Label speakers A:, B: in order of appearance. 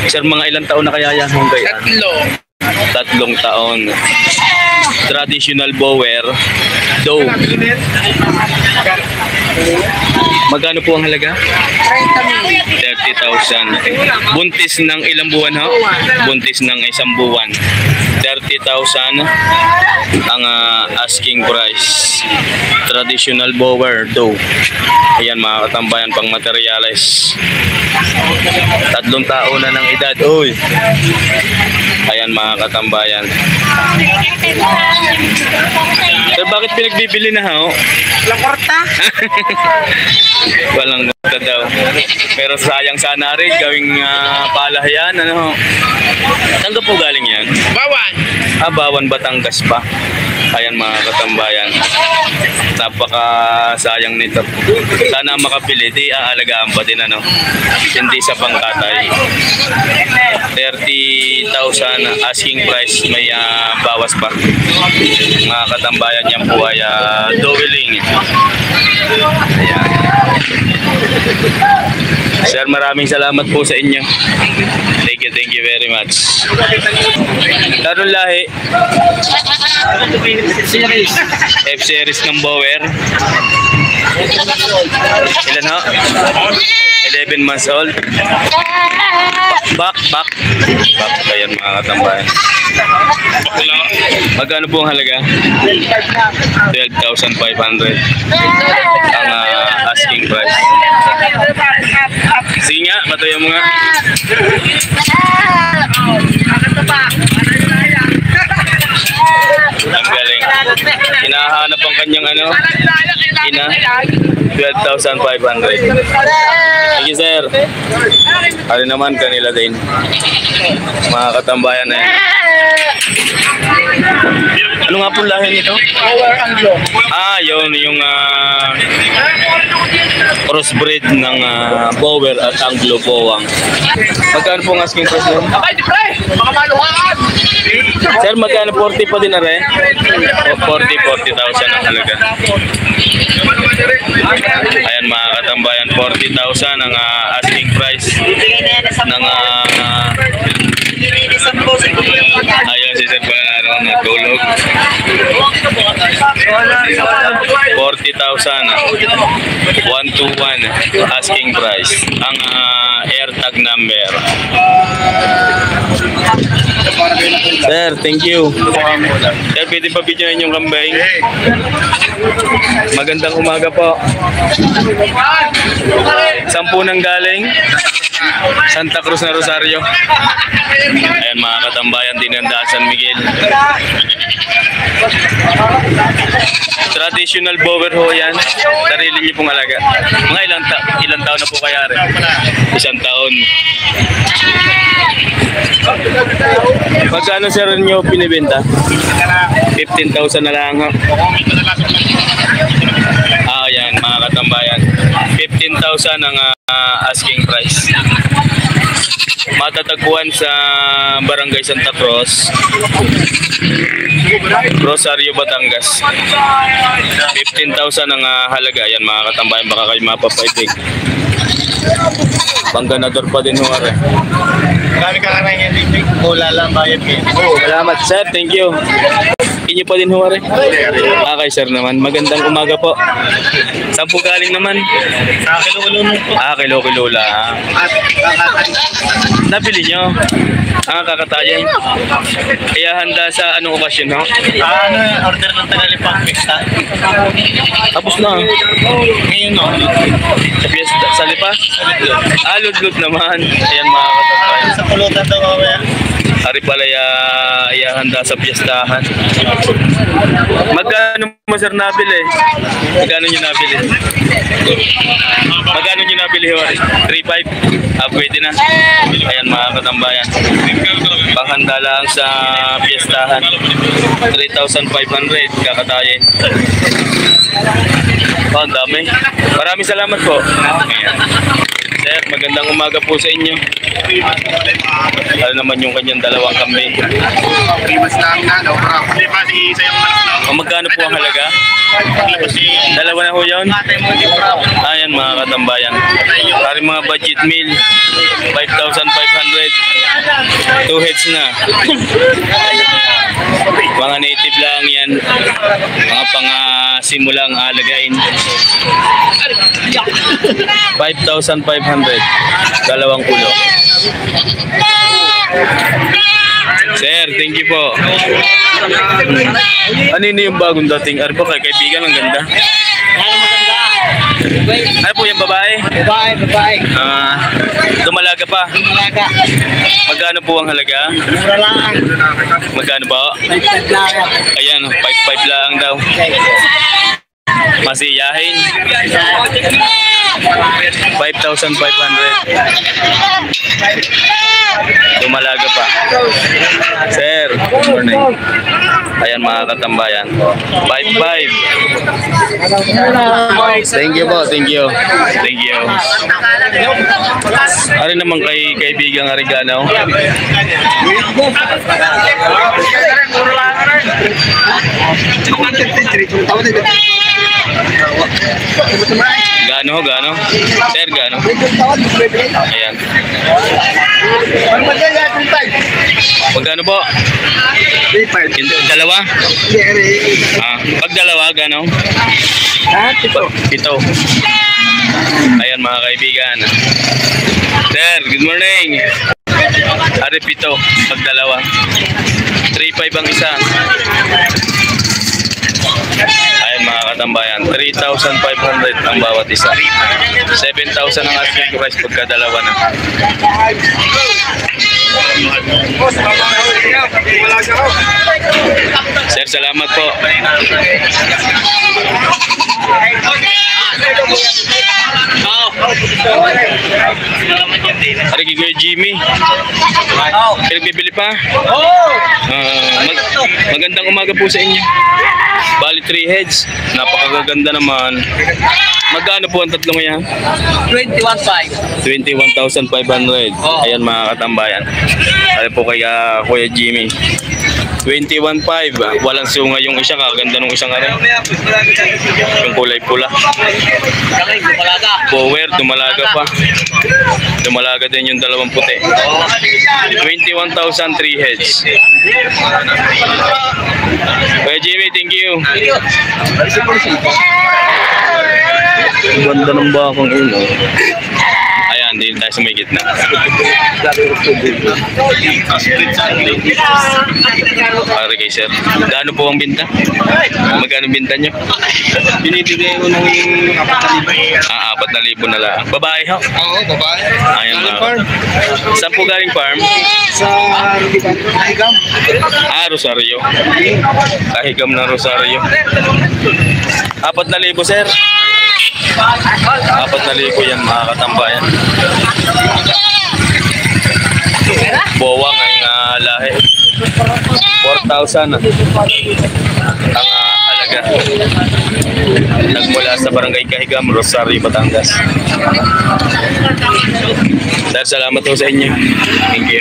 A: Sir, mga ilang taon na kaya yan? Tatlong taon. Traditional bower. Doe. Magkano po ang halaga? 30,000. Buntis ng ilang buwan ho? Buntis ng isang buwan. 30,000 ang asking price. Traditional bower. Doe. Ayan mga katambayan, pang materials. Tatlong taon na ng edad. Uy. Ayan mga katambayan. Sir, bakit pinagbibili na ho?
B: Walang kwarta.
A: Walang kwarta daw. Pero sayang sana rin gawing palayan. Ano? Saan po galing yan?
B: Bawan.
A: Bawan, Batangas pa. Ayan mga katambayan. Napaka sayang nito. Sana makapili, di aalagaan pa din ano. Hindi sa pangkatay. 30,000 asking price, may bawas pa. Mga katambayan, yan po ay doweling. Ayan. Sir, maraming salamat po sa inyo. Thank you very much. Tarong lahi. F-series ng bower. Ilan ho? 11 months old. Back. Ayan mga katambayan. Magkano po ang halaga? 12,500 ang asking price. Sige nga, matayo mo nga. Ang galing. Hinahanap ang kanyang ano? Ina. 12,500. Thank you, sir. Ano naman kanila din. Mga katambayan na yan. Ano nga po lahi nito? Yun yung crossbreed ng bower at Anglo Powang. Magkano po ang asking price nyo? Sir, magkano? 40 pa din na rin? 40,000 ang halaga. Ayan mga katambayan, 40,000 ang asking price ng ayun si Sir Panaro natulog. 40,000 121 asking price ang air tag number. Sir, thank you. Sir, pwede pa videoin yung kambing. Magandang umaga po. Sampu nang galing Santa Cruz na Rosario. Ayan mga katambayan, Dinandaan San Miguel. Traditional bower ho yan. Sarili niyo pong alaga. Mga ilang taon na po kaya rin? Isang taon. Magkano sir nyo pinibenta? 15,000 na lang ha. Ayan mga katambayan, 15,000 ang asking price. Matatagpuan sa Barangay Santa Cruz, Rosario, Batangas. 15,000 ang halaga. Yan mga katambayan, baka kayo mapapaitig. Pangganador pa din ho are.
B: Marami ka lang yan, Ding. Wala lang bayad kayo.
A: Salamat sir, thank you. Inyo pa din ho are. Okay sir naman, magandang umaga po. Saan po galing naman?
B: Sa Kilo-Kilo po.
A: Kilo-Kilo lang.
B: At
A: Nabili nyo? Kakatayin. Kaya handa sa anong okasyon ho?
B: order ng Tagalipang Pista.
A: Tapos na.
B: Ngayon no?
A: Sa piyesta, sa lipa? Lud-lud naman. Ayan mga katambayan.
B: Sa pulutan daw mamaya.
A: Ari pala handa sa piyestahan. Magkano mo sir nabili? Magkano nyo nabili? Magkano nyo nabili ho? 3,500? Pwede na. Ayan mga katambayan. Panghanda lang sa piyestahan. 3,500 kakatayin. Ang dami. Maraming salamat po. Ayan. Sir, magandang umaga po sa inyo. Ano naman yung kanyang dalawang kambing? Magkano po ang halaga? Dalawa na ho yun? Ayan mga katambayan. Pari mga budget meal. 5,500. 2 heads na. Mga native lang yan. Mga simulang alagain. 5,500. Dalawang ulo. Sir, thank you po. Ano yung bagong dating? Ano po kay kaibigan? Ang ganda. Ano po yung babae?
B: Babae.
A: Dumalaga pa.
B: Malaga.
A: Magkano po ang halaga?
B: Mura lang.
A: Magkano po? Ayan, 5,500 lang daw. Masiyahin. 5,500. Dumalaga pa. Sir, good morning. Ayan mga katambayan. 5,500. Thank you po, thank you. Thank you. Ari naman kay kaibigang Arigano. Gano? Sir, gano? Ayan. Magkano po? Dalawa? Pag dalawa, gano? Pito. Ayan mga kaibigan. Sir, good morning. Ari pito, pag dalawa. 3,500 ang isa. Ayan mga katambayan, 3,500 ang bawat isa. 7,000 ang asking price pagka dalawa na. Sir, salamat po. Ari kay Jimmy. Pinagbibili pa? Magandang umaga po sa inyo. Bali 3 heads. Napakaganda naman. Magkano po ang tatlong yan?
B: 21,500.
A: 21,500. Ayan mga katambayan. Ari po kay Kuya Jimmy. 21,500. Walang sunga yung isa. Kaganda nung isang ari. Yung kulay pula. Power, dumalaga pa. Dumalaga din yung dalawang puti. 21,000 3 heads. Kuya Jimmy, thank you. Ganda ng bakang ulo. Ayan, din tayo sa may gitna. Para kay sir. Gaano po ang binta? Magkano binta nyo?
B: Binibigay ko ng 4,000.
A: 4,000 na lang. Babae ho?
B: Oo, babae.
A: Ayan na.
B: Farm.
A: Saan po galing farm?
B: Sa Kahigam.
A: Rosario. Kahigam ng Rosario. 4,000 sir. 4,000 yan mga katambayan. Bowang ang lahi. 4,000 ang halaga. Nagmula sa Barangay Kahigam, Rosario, Batangas. Sir, salamat po sa inyo. Thank you.